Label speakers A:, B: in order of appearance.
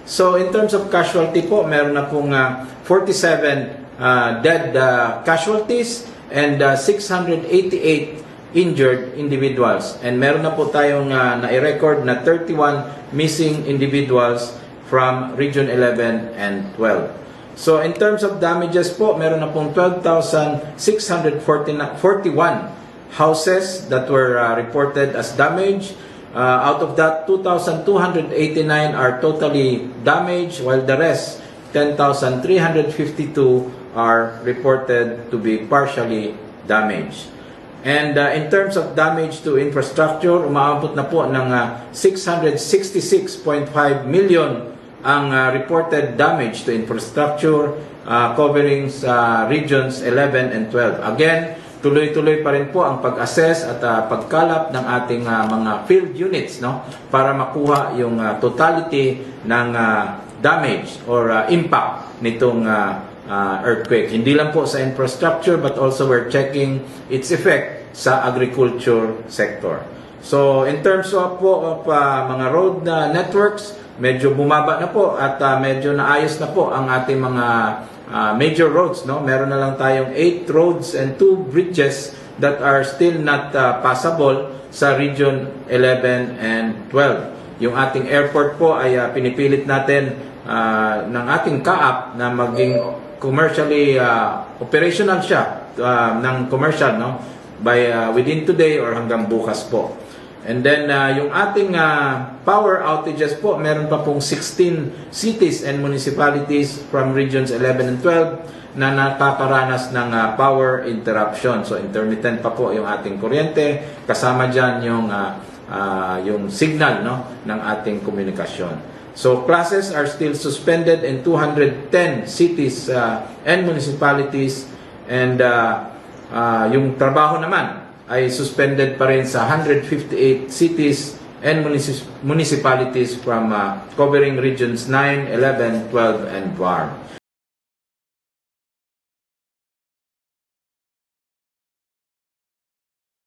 A: So in terms of casualty po, meron na pong 47 dead casualties and 688 injured individuals. And meron na po tayong na-record na 31 missing individuals from Region 11 and 12. So in terms of damages po, meron na pong 12,641 houses that were reported as damaged. Out of that, 2,289 are totally damaged, while the rest, 10,352, are reported to be partially damaged. And in terms of damage to infrastructure, umaabot na po ng 666.5 million ang reported damage to infrastructure covering regions 11 and 12. Again, tuloy-tuloy pa rin po ang pag-assess at pagkalap ng ating mga field units, no, para makuha yung totality ng damage or impact nitong earthquake. Hindi lang po sa infrastructure but also we're checking its effect sa agriculture sector. So in terms of mga road networks, medyo bumaba na po at medyo naayos na po ang ating mga major roads, no? Meron na lang tayong 8 roads and 2 bridges that are still not passable sa Region 11 and 12. Yung ating airport po ay pinipilit natin ng ating kaap na maging commercially operational siya ng commercial, no? By within today or hanggang bukas po. And then, yung ating power outages po, meron pa pong 16 cities and municipalities from regions 11 and 12 na nakakaranas ng power interruption. So, intermittent pa po yung ating kuryente. Kasama dyan yung signal, no, ng ating komunikasyon. So, classes are still suspended in 210 cities and municipalities. And yung trabaho naman ay suspended pa rin sa 158 cities and municipalities from covering regions 9, 11, 12, and 12.